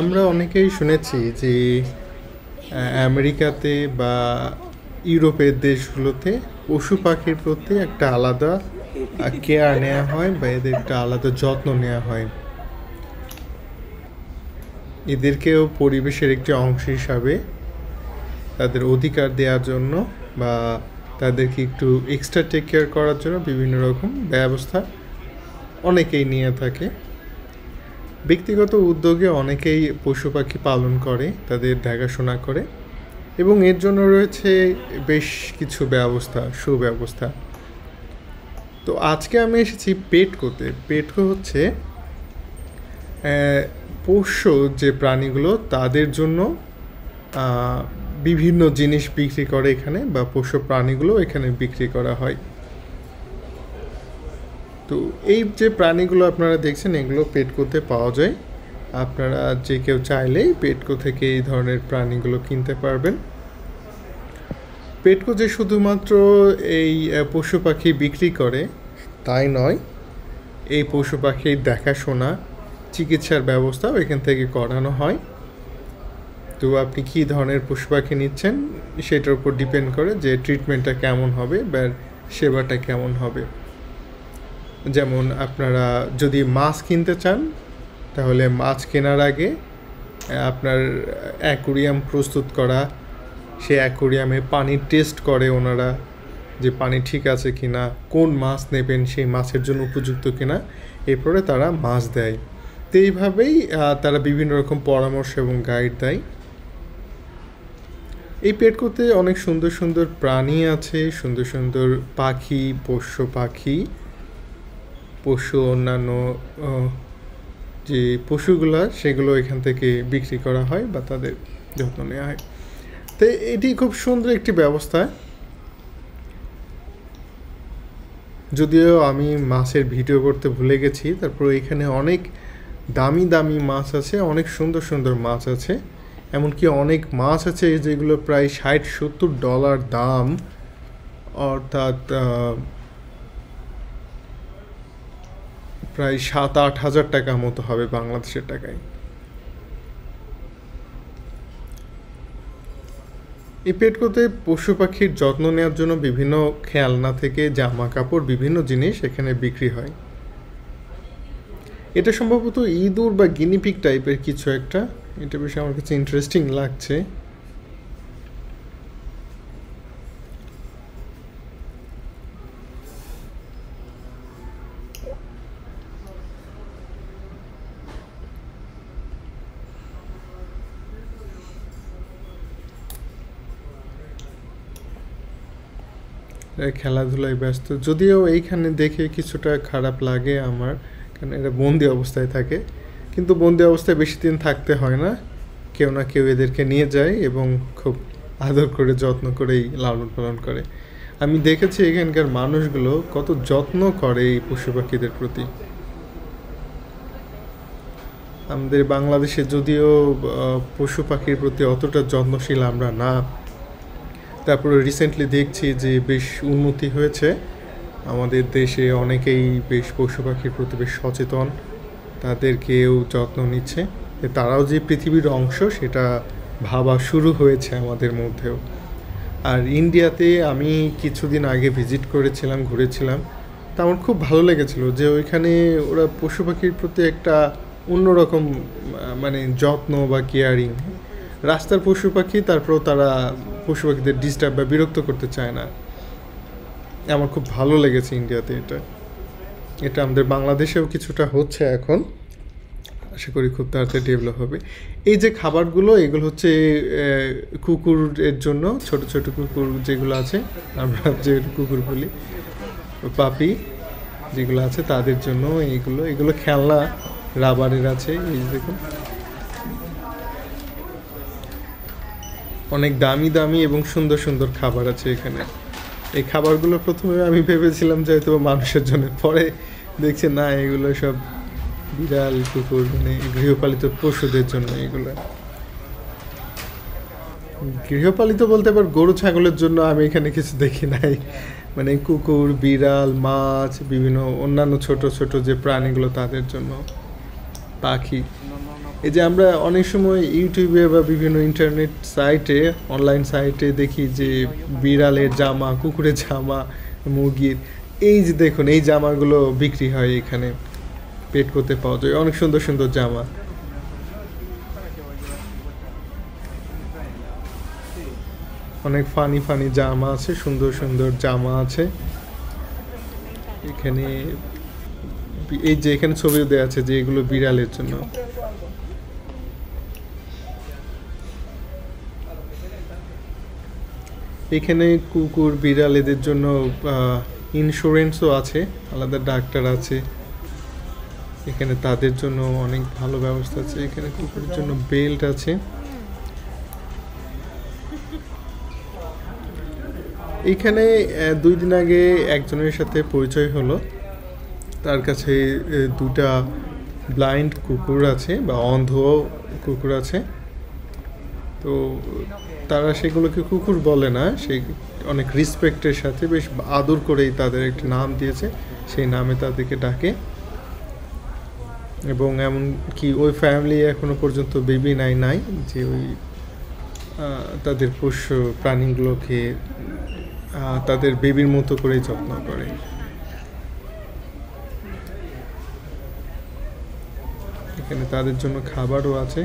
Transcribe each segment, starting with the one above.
আমরা অনেকেই শুনেছি যে আমেরিকাতে বা ইউরোপের দেশগুলোতে পশু পাখির প্রতি একটা আলাদা কেয়ার নেওয়া হয় বা এদের একটা আলাদা যত্ন নেওয়া হয়। এদেরকেও পরিবেশের একটি অংশ হিসাবে তাদের অধিকার দেওয়ার জন্য বা তাদেরকে একটু এক্সট্রা টেক কেয়ার করার জন্য বিভিন্ন রকম ব্যবস্থা অনেকেই নিয়ে থাকে। ব্যক্তিগত উদ্যোগে অনেকেই পশু পাখি পালন করে, তাদের দেখাশোনা করে এবং এর জন্য রয়েছে বেশ কিছু সুব্যবস্থা। তো আজকে আমি এসেছি পেটকোতে। পেটকো হচ্ছে পোষ্য যে প্রাণীগুলো তাদের জন্য বিভিন্ন জিনিস বিক্রি করে এখানে, বা পোষ্য প্রাণীগুলো এখানে বিক্রি করা হয়। তো এই যে প্রাণীগুলো আপনারা দেখছেন এগুলো পেটকোতে পাওয়া যায়। আপনারা যে কেউ চাইলেই পেটকো থেকে এই ধরনের প্রাণীগুলো কিনতে পারবেন। পেটকো যে শুধুমাত্র এই পশু পাখি বিক্রি করে তাই নয়, এই পশু পাখির দেখাশোনা, চিকিৎসার ব্যবস্থাও এখান থেকে করানো হয়। তো আপনি কী ধরনের পশু পাখি নিচ্ছেন সেটার উপর ডিপেন্ড করে যে ট্রিটমেন্টটা কেমন হবে বা সেবাটা কেমন হবে। যেমন আপনারা যদি মাছ কিনতে চান তাহলে মাছ কেনার আগে আপনার অ্যাকোরিয়াম প্রস্তুত করা, সেই অ্যাকোরিয়ামে পানির টেস্ট করে ওনারা, যে পানি ঠিক আছে কিনা, কোন মাছ নেবেন সেই মাছের জন্য উপযুক্ত কিনা, এরপরে তারা মাছ দেয়। তো এইভাবেই তারা বিভিন্ন রকম পরামর্শ এবং গাইড দেয়। এই পেটকোতে অনেক সুন্দর সুন্দর প্রাণী আছে, সুন্দর সুন্দর পাখি, পশু অন্যান্য যে পশুগুলা সেগুলো এখান থেকে বিক্রি করা হয় বা তাদের যত্ন নেওয়া হয়। তো এটি খুব সুন্দর একটি ব্যবস্থা। যদিও আমি মাছের ভিডিও করতে ভুলে গেছি, তারপর এখানে অনেক দামি দামি মাছ আছে, অনেক সুন্দর সুন্দর মাছ আছে। এমনকি অনেক মাছ আছে যেগুলো প্রায় $60-70 দাম, অর্থাৎ প্রায় 7-8 হাজার টাকা মতো হবে বাংলাদেশের টাকায়। এই পেটকোতে পশু পাখির যত্ন নেওয়ার জন্য বিভিন্ন খেলনা থেকে জামা কাপড়, বিভিন্ন জিনিস এখানে বিক্রি হয়। এটা সম্ভবত ইঁদুর বা গিনিপিগ টাইপের কিছু একটা। এটা বেশ আমার কাছে ইন্টারেস্টিং লাগছে। খেলাধুলায় ব্যস্ত, যদিও এইখানে দেখে কিছুটা খারাপ লাগে আমার, কারণ এরা বন্দি অবস্থায় থাকে। কিন্তু বন্দি অবস্থায় বেশি দিন থাকতে হয় না, কেউ না কেউ এদেরকে নিয়ে যায় এবং খুব আদর করে যত্ন করেই লালন পালন করে। আমি দেখেছি এখানকার মানুষগুলো কত যত্ন করে এই পশু পাখিদের প্রতি। আমাদের বাংলাদেশে যদিও পশু পাখির প্রতি অতটা যত্নশীল আমরা না, তারপরে রিসেন্টলি দেখছি যে বেশ উন্নতি হয়েছে আমাদের দেশে, অনেকেই বেশ পশু পাখির প্রতি বেশ সচেতন, তাদেরকেও যত্ন নিচ্ছে। তারাও যে পৃথিবীর অংশ সেটা ভাবা শুরু হয়েছে আমাদের মধ্যেও। আর ইন্ডিয়াতে আমি কিছুদিন আগে ভিজিট করেছিলাম, ঘুরেছিলাম, তা আমার খুব ভালো লেগেছিলো যে ওইখানে ওরা পশু পাখির প্রতি একটা অন্যরকম মানে যত্ন বা কেয়ারিং। রাস্তার পশু পাখি, তারপরেও তারা পশু পাখিদের ডিস্টার্ব বা বিরক্ত করতে চায় না। আমার খুব ভালো লেগেছে ইন্ডিয়াতে এটা আমাদের বাংলাদেশেও কিছুটা হচ্ছে এখন, আশা করি খুব তাড়াতাড়ি ডেভেলপ হবে। এই যে খাবারগুলো, এগুলো হচ্ছে কুকুরের জন্য, ছোট ছোট কুকুর যেগুলো আছে, আমরা যে কুকুর বলি, পাপি যেগুলো আছে তাদের জন্য এগুলো খেলনা রাবারের আছে। এই দেখুন অনেক দামি দামি এবং সুন্দর সুন্দর খাবার আছে এখানে। এই খাবারগুলো প্রথমে আমি ভেবেছিলাম যে হয়তো মানুষের জন্য, পরে দেখছি না, এগুলো সব বিড়াল, কুকুর, মানে গৃহপালিত পশুদের জন্য। এগুলো গৃহপালিত বলতে আবার গরু ছাগলের জন্য আমি এখানে কিছু দেখি নাই। মানে কুকুর, বিড়াল, মাছ, বিভিন্ন অন্যান্য ছোট ছোট যে প্রাণীগুলো তাদের জন্য, পাখি। এই যে আমরা অনেক সময় ইউটিউবে বা বিভিন্ন ইন্টারনেট সাইটে, অনলাইন সাইটে দেখি যে বিড়ালের জামা, কুকুরের জামা, মুরগির, এই যে দেখুন এই জামাগুলো বিক্রি হয় এখানে, পেটকোতে পাওয়া যায় অনেক সুন্দর সুন্দর জামা। অনেক ফানি ফানি জামা আছে, সুন্দর সুন্দর জামা আছে এখানে। এই যে এখানে ছবিও দেওয়া আছে যে এগুলো বিড়ালের জন্য। এখানে কুকুর বিড়াল এদের জন্য ইন্স্যুরেন্সও আছে, আলাদা ডাক্তার আছে এখানে, তাদের জন্য অনেক ভালো ব্যবস্থা আছে। এখানে কুকুরের জন্য বেল্ট আছে। এইখানে 2 দিন আগে একজনের সাথে পরিচয় হলো, তার কাছে দুটা ব্লাইন্ড কুকুর আছে বা অন্ধ কুকুর আছে। তো তারা সেগুলোকে কুকুর বলে না, সেই অনেক রেসপেক্টের সাথে বেশ আদর করেই তাদের একটা নাম দিয়েছে, সেই নামে তাদেরকে ডাকে। এবং এমনকি ওই ফ্যামিলি এখনো পর্যন্ত বেবি নাই যে ওই তাদের পোষ্য প্রাণীগুলোকে তাদের বেবির মতো করেই যত্ন করে। এখানে তাদের জন্য খাবারও আছে।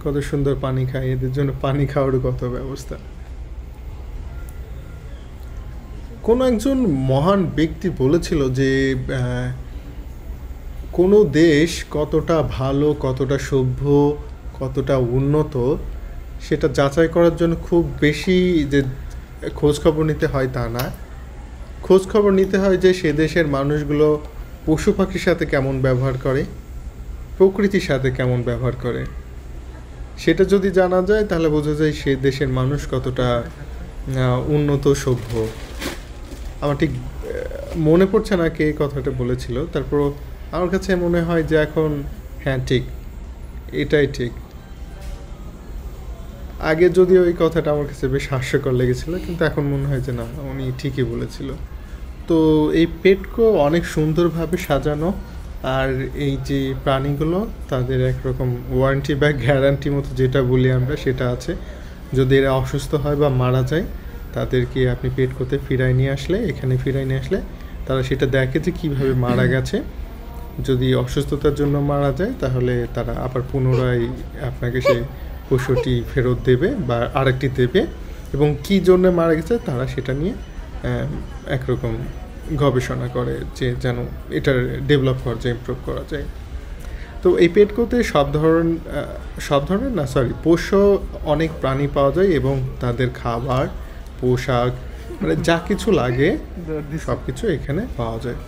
কত সুন্দর পানি খায়, এদের জন্য পানি খাওয়ারও কত ব্যবস্থা। কোনো একজন মহান ব্যক্তি বলেছিল যে কোনো দেশ কতটা ভালো, কতটা সভ্য, কতটা উন্নত সেটা যাচাই করার জন্য খুব বেশি যে খোঁজখবর নিতে হয় তা না, খোঁজখবর নিতে হয় যে সে দেশের মানুষগুলো পশু পাখির সাথে কেমন ব্যবহার করে, প্রকৃতির সাথে কেমন ব্যবহার করে। সেটা যদি জানা যায় তাহলে বোঝা যায় সে দেশের মানুষ কতটা উন্নত, সভ্য। আমার ঠিক মনে পড়ছে না কে কথাটা বলেছিল, তারপর আমার কাছে মনে হয় যে এখন হ্যাঁ ঠিক, এটাই ঠিক। আগে যদিও এই কথাটা আমার কাছে বেশ হাস্যকর লেগেছিল, কিন্তু এখন মনে হয় যে না, উনি ঠিকই বলেছিল। তো এই পেটকো অনেক সুন্দরভাবে সাজানো, আর এই যে প্রাণীগুলো তাদের একরকম ওয়ারেন্টি বা গ্যারান্টি মতো যেটা বলি আমরা সেটা আছে। যদি এরা অসুস্থ হয় বা মারা যায়, তাদেরকে আপনি পেটকোতে এখানে ফিরাই নিয়ে আসলে তারা সেটা দেখে যে কীভাবে মারা গেছে। যদি অসুস্থতার জন্য মারা যায় তাহলে তারা আবার পুনরায় আপনাকে সেই পশুটি ফেরত দেবে বা আরেকটি দেবে, এবং কী জন্য মারা গেছে তারা সেটা নিয়ে একরকম গবেষণা করে যে যেন এটার ডেভেলপ করা যায়, ইমপ্রুভ করা যায়। তো এই পেটকোতে সব ধরনের না, পোষ্য অনেক প্রাণী পাওয়া যায়, এবং তাদের খাবার, পোশাক, মানে যা কিছু লাগে সব কিছু এখানে পাওয়া যায়।